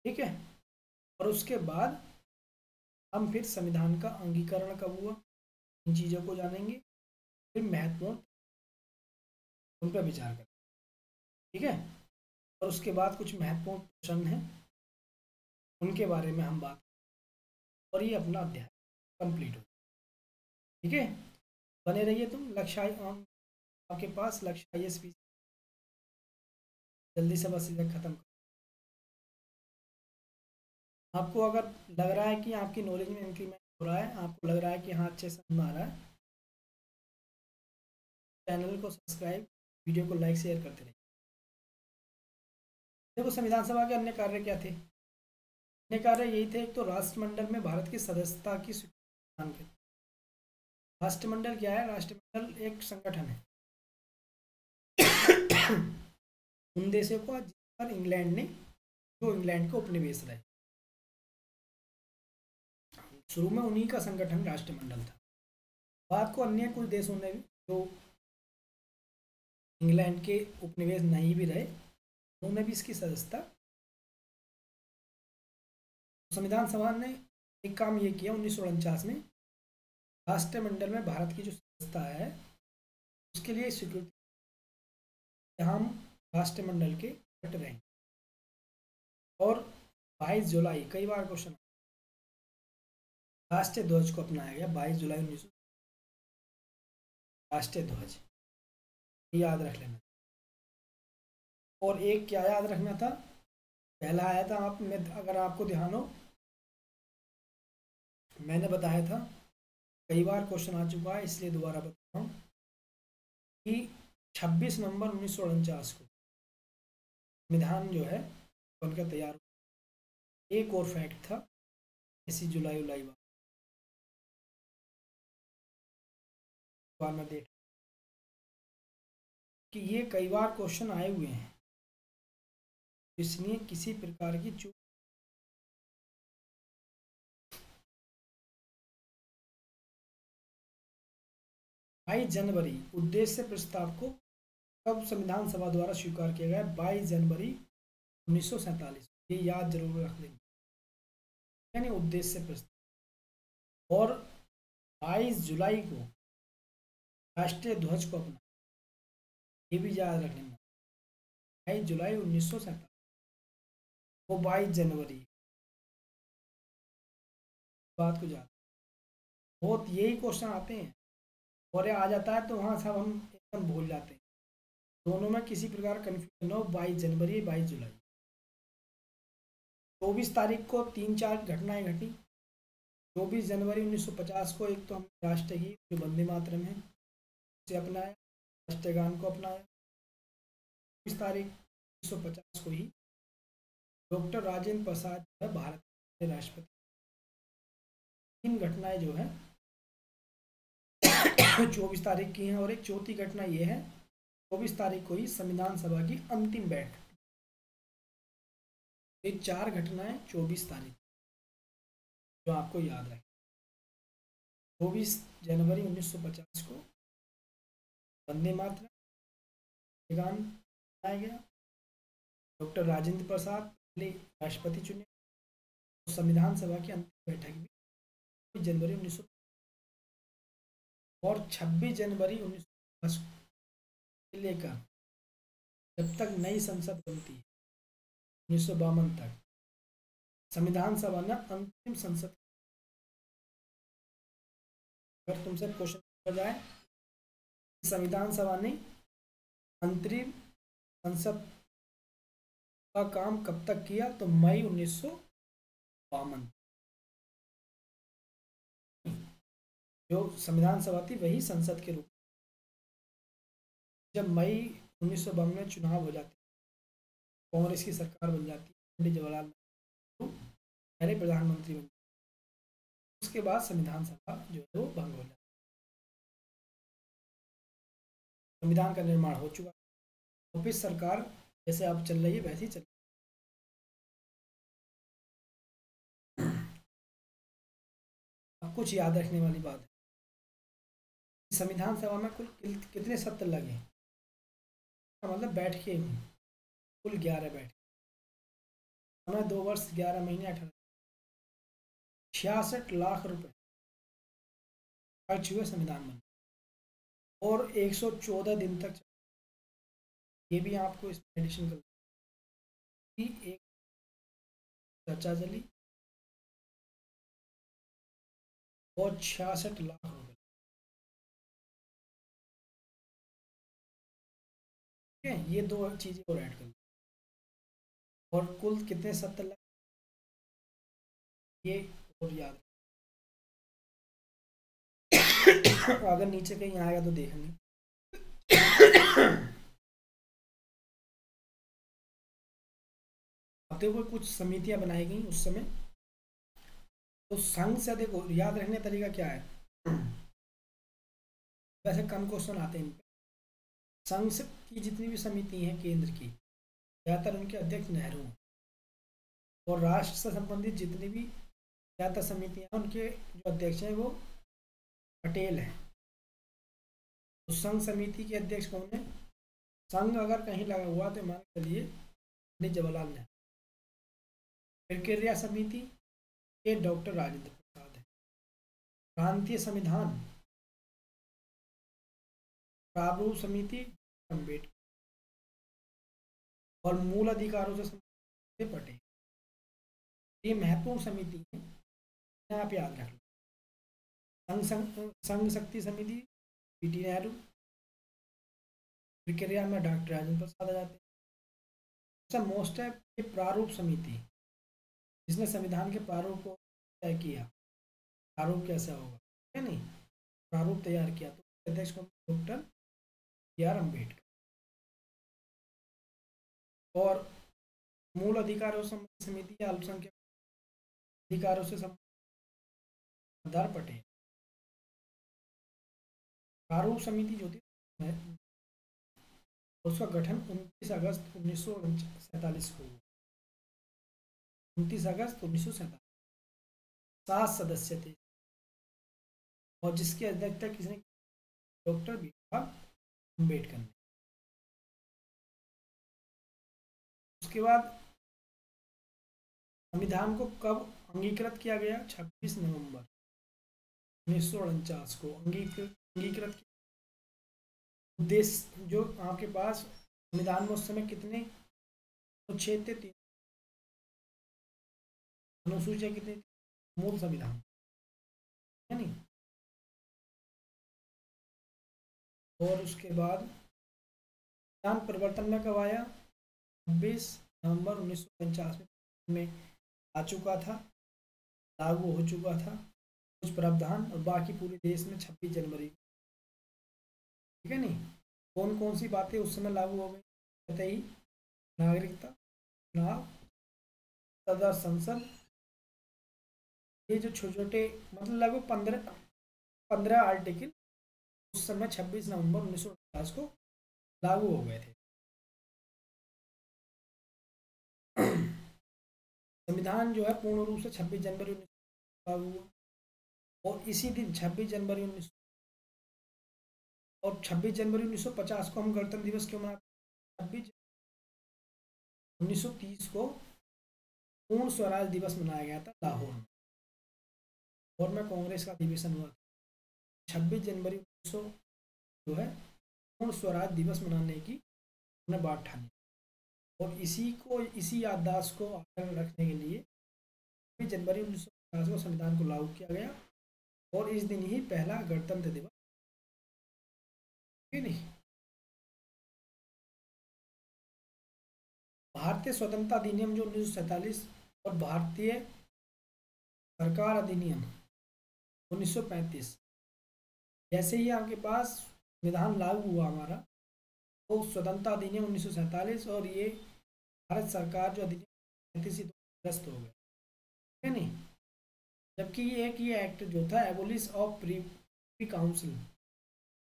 ठीक है। और उसके बाद हम फिर संविधान का अंगीकरण कब हुआ, इन चीज़ों को जानेंगे, फिर महत्वपूर्ण उन पर विचार करें, ठीक है। और उसके बाद कुछ महत्वपूर्ण प्रश्न हैं, उनके बारे में हम बात, और ये अपना अध्याय कंप्लीट हो, ठीक है। बने रहिए तुम। लक्ष्य आपके पास लक्ष्य ISP जल्दी से बस इसे खत्म करो। आपको अगर लग रहा है कि आपकी नॉलेज में इंक्रीमेंट हो रहा है, आपको लग रहा है कि हाँ अच्छे से समझ में आ रहा है, चैनल को सब्सक्राइब, वीडियो को लाइक शेयर करते रहिए। देखो संविधान सभा के अन्य कार्य क्या थे, अन्य कार्य यही थे, एक तो राष्ट्रमंडल में भारत की सदस्यता की स्वीकृति। राष्ट्रमंडल क्या है, राष्ट्रमंडल एक संगठन है उन देशों को जिस पर इंग्लैंड ने, जो इंग्लैंड का उपनिवेश रहे, शुरू में उन्हीं का संगठन राष्ट्रमंडल था। बाद को अन्य कुछ देशों ने भी, जो इंग्लैंड के उपनिवेश नहीं भी रहे, उन्होंने भी इसकी सदस्यता। संविधान सभा ने एक काम ये किया 1949 में, राष्ट्रमंडल में भारत की जो सदस्यता है उसके लिए स्वीकृति, हम राष्ट्रमंडल के घट रहे हैं। और 22 जुलाई, कई बार क्वेश्चन, राष्ट्रीय ध्वज को अपनाया गया 22 जुलाई 1900, राष्ट्रीय ध्वज याद रख लेना। और एक क्या याद रखना था, पहला आया था आप में, अगर आपको ध्यान हो, मैंने बताया था, कई बार क्वेश्चन आ चुका है इसलिए दोबारा बता रहा हूँ कि 26 नवंबर 1949 को संविधान जो है बनकर तैयार हुआ। एक और फैक्ट था, इसी जुलाई उलाई बार में देख कि ये कई बार क्वेश्चन आए हुए हैं, इसलिए किसी प्रकार की चूक। 22 जनवरी उद्देश्य प्रस्ताव को कब संविधान सभा द्वारा स्वीकार किया गया, 22 जनवरी 1947, ये याद जरूर रख लेंगे, यानी उद्देश्य प्रस्ताव। और 22 जुलाई को राष्ट्रीय ध्वज को अपना, ये भी याद रख लेना, 22 जुलाई 1947, वो 22 जनवरी, बात को याद, बहुत यही क्वेश्चन आते हैं और ये आ जाता है तो वहाँ सब हम एकदम भूल जाते हैं, दोनों में किसी प्रकार कन्फ्यूजन हो। 22 जनवरी 22 जुलाई, 24 तारीख को 3-4 घटनाएं घटी। 24 जनवरी 1950 को एक तो हम राष्ट्र गीत जो वंदे मातरम है उसे अपनाया, राष्ट्रगान को अपनाया। 24 तारीख 1950 को ही डॉक्टर राजेंद्र प्रसाद जो है भारत के राष्ट्रपति। तीन घटनाएं जो है 24 तारीख की हैं, और एक चौथी घटना ये है 24 तारीख को ही संविधान सभा की अंतिम बैठक। ये 4 घटनाएं 24 तारीख जो आपको याद रहे। 24 जनवरी 1950 को वंदे मातरम गान गाया गया, डॉक्टर राजेंद्र प्रसाद पहले राष्ट्रपति चुने। तो संविधान सभा की अंतिम बैठक भी जनवरी 19 और 26 जनवरी 1950 से लेकर जब तक नई संसद बनती है 1952 तक संविधान सभा ने अंतिम संसद। अगर तुमसे क्वेश्चन पूछा जाए संविधान सभा ने अंतरिम संसद का काम कब तक किया, तो मई 1952। जो संविधान सभा थी वही संसद के रूप में जब मई 1952 में चुनाव हो जाते कांग्रेस की सरकार बन जाती है, पंडित जवाहरलाल नेहरू पहले प्रधानमंत्री बनते, उसके बाद संविधान सभा जो है वो भंग हो जाती है। संविधान का निर्माण हो चुका, ऑफिस सरकार जैसे अब चल रही है वैसे ही चल रही है। अब कुछ याद रखने वाली बात है, संविधान सभा में कुल कितने सत्र लगे, मतलब बैठ के कुल 11 बैठ समय 2 वर्ष 11 महीने 18 66 लाख रुपए खर्च हुए संविधान में और 114 दिन तक। ये भी आपको इसमें एडिशन कर एक चर्चा चली और 66 लाख रुपए। ठीक है, ये 2 चीजें और ऐड कर और कुल कितने सत्र लगे ये और याद अगर नीचे कहीं आएगा तो देखेंगे। अब देखो कुछ समितियां बनाई गई उस समय, तो संघ से देखो याद रखने का तरीका क्या है, वैसे कम क्वेश्चन आते हैं इन पे। संघ की जितनी भी समिति हैं केंद्र की ज़्यादातर उनके अध्यक्ष नेहरू हैं और राष्ट्र से संबंधित जितनी भी ज़्यादातर समितियां हैं उनके जो अध्यक्ष हैं वो पटेल हैं। तो संघ समिति के अध्यक्ष कौन है, संघ अगर कहीं लगा हुआ तो मान चलिए पंडित जवाहरलाल नेहरू। प्रक्रिया समिति के डॉक्टर राजेंद्र प्रसाद है। प्रांतीय संविधान प्रारूप समिति अम्बेडकर और मूल अधिकारों से संबंधित पटेल। ये महत्वपूर्ण समिति है, आप याद रख लो। संघ शक्ति समिति पीटी नेहरू, प्रक्रिया में डॉक्टर राजेंद्र प्रसाद आ जाते हैं। मोस्ट है ये प्रारूप समिति जिसने संविधान के प्रारूप को तय किया, प्रारूप कैसा होगा है नहीं, प्रारूप तैयार किया, तो अध्यक्ष को डॉक्टर B.R. अम्बेडकर। और मूल अधिकारों से समिति या अल्पसंख्यक अधिकारों से सरदार पटेल। प्रारूप समिति जो थी उसका गठन 29 अगस्त 1947 को हुआ। 29 अगस्त 1947 7 सदस्य थे और जिसके अध्यक्षता किसने, डॉक्टर B.R. अम्बेडकर ने। उसके बाद संविधान को कब अंगीकृत किया गया, 26 नवंबर 1949 को अंगीकृत किया। उद्देश्य जो आपके पास संविधान में उस समय कितने अनुच्छेद थे, 3 अनुसूचियां कितनी थी, मूल संविधान है नहीं। और उसके बाद संविधान परिवर्तन में कब आया, 26 नवंबर 1949 में आ चुका था, लागू हो चुका था कुछ प्रावधान, और बाकी पूरे देश में 26 जनवरी। ठीक है नहीं, कौन कौन सी बातें उस समय लागू हो गई, कहते ही नागरिकता, चुनाव, सदर संसद, ये जो छोटे छोटे मतलब लगभग 15 आर्टिकल उस समय 26 नवंबर 1949 को लागू हो गए थे। संविधान जो है पूर्ण रूप से 26 जनवरी 19 लागू हुआ और इसी दिन 26 जनवरी 19 और 26 जनवरी 1950 को हम गणतंत्र दिवस क्यों मनाते हैं, 26 1930 को पूर्ण स्वराज दिवस मनाया गया था लाहौर में। लाहौर में कांग्रेस का अधिवेशन हुआ था। 26 जनवरी 1900 जो है पूर्ण स्वराज दिवस मनाने की उन्होंने बात ठानी। और इसी याददाश्त को आगे रखने के लिए 26 जनवरी 1950 को संविधान को लागू किया गया और इस दिन ही पहला गणतंत्र दिवस नहीं। भारतीय स्वतंत्रता अधिनियम जो 1947 और भारतीय सरकार अधिनियम 1935, जैसे ही आपके पास संविधान लागू हुआ हमारा, तो स्वतंत्रता अधिनियम 1947 और ये भारत सरकार जो अधिनियम 35 दुरुस्त हो गया, ठीक है नहीं। जबकि ये एक्ट जो था abolish of Privi council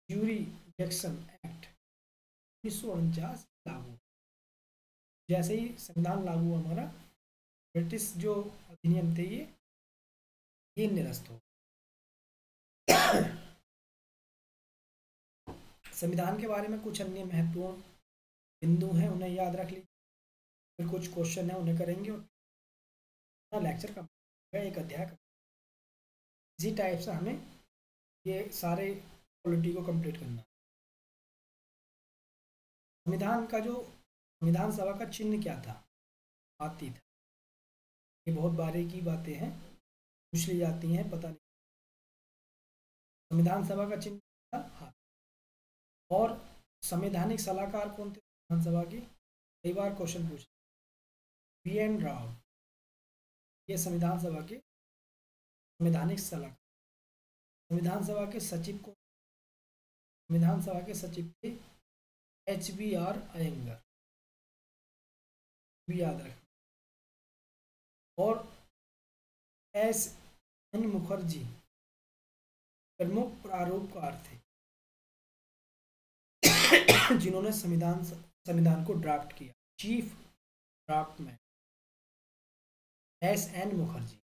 jurisdiction act 1949 लागू। जैसे ही संविधान लागू हुआ हमारा, ब्रिटिश जो अधिनियम थे ये निरस्त हो। संविधान के बारे में कुछ अन्य महत्वपूर्ण बिंदु हैं, उन्हें याद रख लीजिए। फिर कुछ क्वेश्चन है उन्हें करेंगे और लेक्चर का एक अध्याय का इसी टाइप से हमें ये सारे पॉलिटी को कंप्लीट करना। संविधान का जो संविधान सभा का चिन्ह क्या था? हाथी था। ये बहुत बारीकी बातें हैं, पूछ ली जाती हैं, पता नहीं। संविधान सभा का चिन्ह था हाथी। और संवैधानिक सलाहकार कौन थे संविधान सभा के? कई बार क्वेश्चन पूछे। BN राव, ये संविधान सभा के संवैधानिक सलाहकार। संविधान सभा के सचिव को, संविधान सभा के सचिव थे HBR अयंगर, भी याद रखें। और SN मुखर्जी प्रमुख प्रारूपकार थे जिन्होंने संविधान को ड्राफ्ट किया। Chief draftman SN Mukherjee.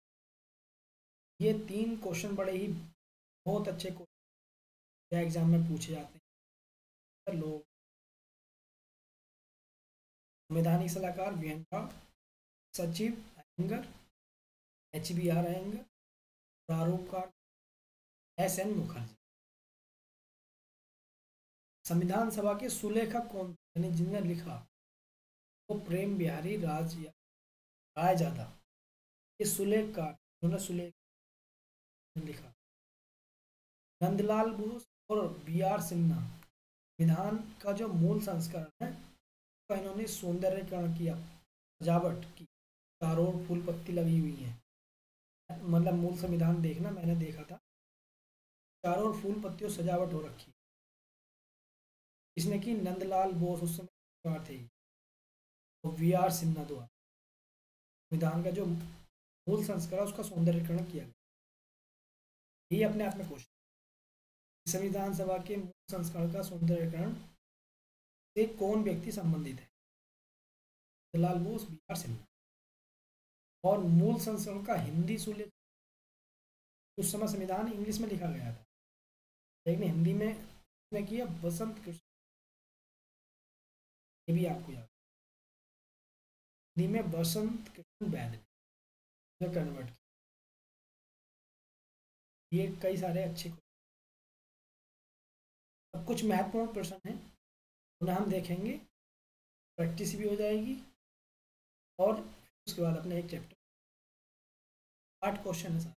ये 3 क्वेश्चन बड़े ही बहुत अच्छे क्वेश्चन एग्जाम में पूछे जाते हैं। लोग संवैधानिक सलाहकार BN राव, सचिव अयंगर HBR अयंगर, प्रारूपकार SN मुखर्जी। संविधान सभा के सुलेखक कौन, यानी जिन्होंने लिखा, वो प्रेम बिहारी रायजादा। ये सुलेखकार, जिन्होंने सुलेख लिखा। नंदलाल बोस और BR सिन्हा। विधान का जो मूल संस्करण है उसका इन्होंने सौंदर्यीकरण किया, सजावट की, चारों ओर फूल पत्ती लगी हुई है। मतलब मूल संविधान देखना, मैंने देखा था, चारों ओर फूल पत्तियों सजावट हो रखी। इसने की नंदलाल बोस उस समय थे, और BR सिन्हा द्वारा संविधान का जो मूल संस्करण उसका सौंदर्यीकरण किया गया। ये अपने आप में क्वेश्चन, संविधान सभा के मूल संस्करण का सौंदर्यीकरण से कौन व्यक्ति संबंधित है? नंदलाल बोस, BR सिन्हा। और मूल संस्करण का हिंदी सुलेख, उस समय संविधान इंग्लिश में लिखा गया था, लेकिन हिंदी में उसने किया बसंत कृष्ण। ये भी आपको याद, हिंदी में बसंत कृष्ण बैद ने कन्वर्ट किया। ये कई सारे अच्छे। अब कुछ महत्वपूर्ण प्रश्न हैं, उन्हें हम देखेंगे, प्रैक्टिस भी हो जाएगी और उसके बाद अपने एक चैप्टर 8 क्वेश्चन है सर,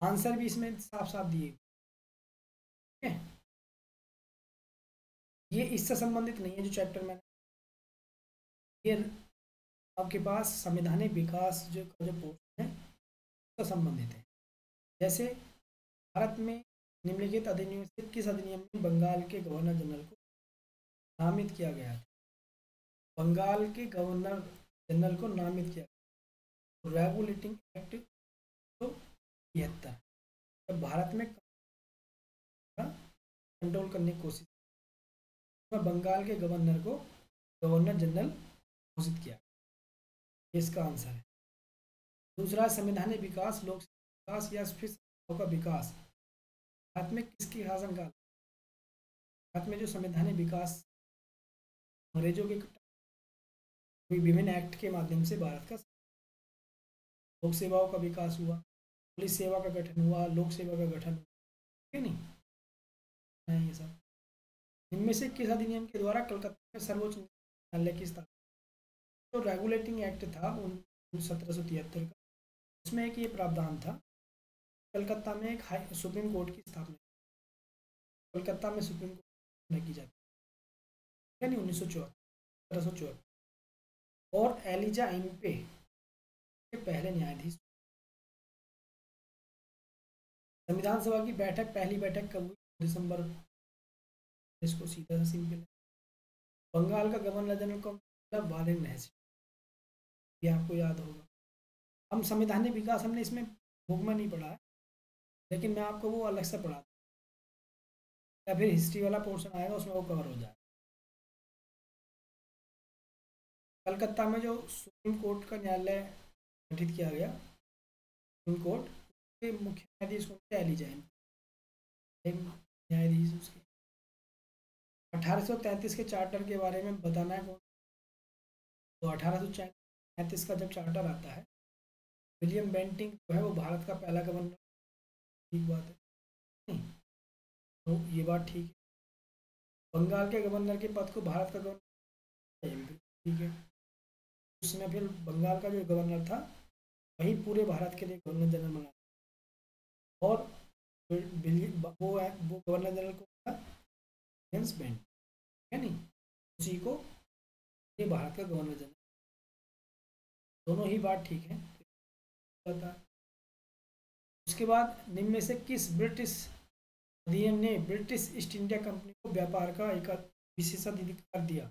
आंसर भी इसमें साफ साफ दिए, ठीक है। ये इससे संबंधित नहीं है जो चैप्टर मैंने, ये आपके पास संवैधानिक विकास जो पोर्शन है उससे संबंधित है। जैसे भारत में निम्नलिखित अधिनियम से किस अधिनियम में बंगाल के गवर्नर जनरल को नामित किया गया था? बंगाल के गवर्नर जनरल को नामित किया गया रेगुलेटिंग एक्ट 1973। जब भारत में कंट्रोल करने की कोशिश, बंगाल के गवर्नर को गवर्नर जनरल घोषित किया। इसका आंसर है। दूसरा, संवैधानिक विकास, लोक विकास या फिर का विकास भारत में किसके शासनकाल? भारत में जो संवैधानिक विकास अंग्रेजों के विभिन्न एक्ट के माध्यम से भारत का लोक सेवाओं का विकास हुआ, पुलिस सेवा का गठन हुआ, लोक सेवा का गठन हुआ, ठीक है नहीं है ये सब। इनमें से किस अधिनियम के द्वारा कलकत्ता में सर्वोच्च न्यायालय की स्थापना? जो रेगुलेटिंग एक्ट था 1773 का, उसमें एक ये प्रावधान था, कलकत्ता में एक हाई सुप्रीम कोर्ट की स्थापना, कलकत्ता में सुप्रीम कोर्ट की जाती है, नहीं 1774 और एलिजा इम्पे के पहले न्यायाधीश। संविधान सभा की बैठक, पहली बैठक कब हुई? दिसंबर। इसको सीधा सा सिंपल है। बंगाल का गवर्नर जनरल कौन था? वारेन हेस्टिंग्स, ये आपको याद होगा। हम संवैधानिक विकास हमने इसमें बुक में नहीं पढ़ा है, लेकिन मैं आपको वो अलग से पढ़ा, या फिर हिस्ट्री वाला पोर्शन आएगा उसमें वो कवर हो जाए। कलकत्ता में जो सुप्रीम कोर्ट का न्यायालय गठित किया गया, सुप्रीम कोर्ट के मुख्य न्यायाधीश कौन थे? एलिजा इम्पे, न्यायाधीश उसके। 1833 के चार्टर के बारे में बताना है कौन? तो 1833 का जब चार्टर आता है, विलियम बेंटिंग जो है वो भारत का पहला गवर्नर, ठीक बात है नहीं? तो ये बात ठीक है। बंगाल के गवर्नर के पद को भारत का गवर्नर, ठीक है। उस समय फिर बंगाल का जो गवर्नर था वही पूरे भारत के लिए गवर्नर जनरल बना, और वो गवर्नर जनरल को था जेम्स बेंट, है नहीं? उसी को ये भारत का गवर्नर जनरल, दोनों ही बात ठीक है। उसके बाद निम्न में से किस ब्रिटिश अधिनियम ने ब्रिटिश ईस्ट इंडिया कंपनी को व्यापार का एक विशेषाधिकार दिया?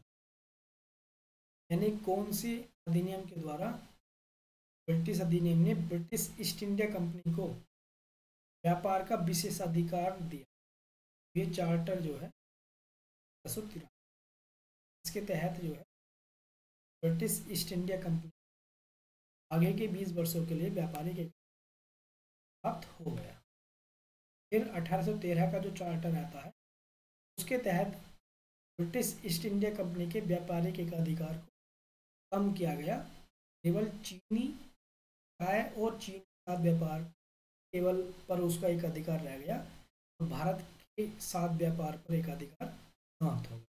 यानी कौन सी अधिनियम के द्वारा ब्रिटिश अधिनियम ने ब्रिटिश ईस्ट इंडिया कंपनी को व्यापार का विशेषाधिकार दिया? ये चार्टर जो है 1893, इसके तहत जो है ब्रिटिश ईस्ट इंडिया कंपनी आगे के 20 वर्षों के लिए व्यापारिक प्राप्त हो गया। फिर 1813 का जो चार्टर आता है, उसके तहत ब्रिटिश ईस्ट इंडिया कंपनी के व्यापारिक एकाधिकार को कम किया गया, केवल चीनी चाय और चीनी के साथ व्यापार केवल पर उसका एक अधिकार रह गया, और भारत के साथ व्यापार पर एकाधिकार समाप्त हो गया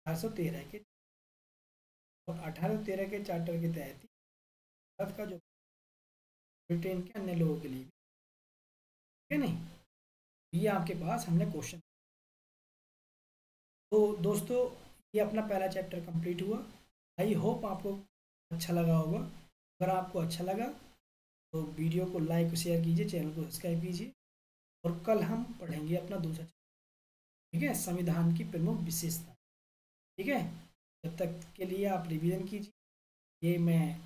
1813 के। और 1813 के चार्टर के तहत ही भारत का जो ब्रिटेन के अन्य लोगों के लिए भी, ठीक है नहीं? ये आपके पास हमने क्वेश्चन। तो दोस्तों ये अपना पहला चैप्टर कंप्लीट हुआ। आई होप आपको अच्छा लगा होगा। अगर आपको अच्छा लगा तो वीडियो को लाइक और शेयर कीजिए, चैनल को सब्सक्राइब कीजिए, और कल हम पढ़ेंगे अपना दूसरा चैप्टर, ठीक है, संविधान की प्रमुख विशेषता, ठीक है। जब तक के लिए आप रिवीजन कीजिए, ये मैं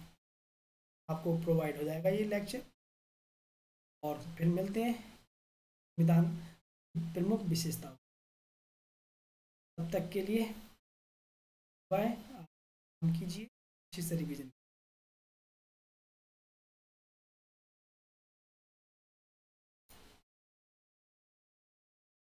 आपको प्रोवाइड हो जाएगा ये लेक्चर, और फिर मिलते हैं संविधान प्रमुख विशेषताओं। तब तक के लिए बाय, कीजिए अच्छे से रिवीजन।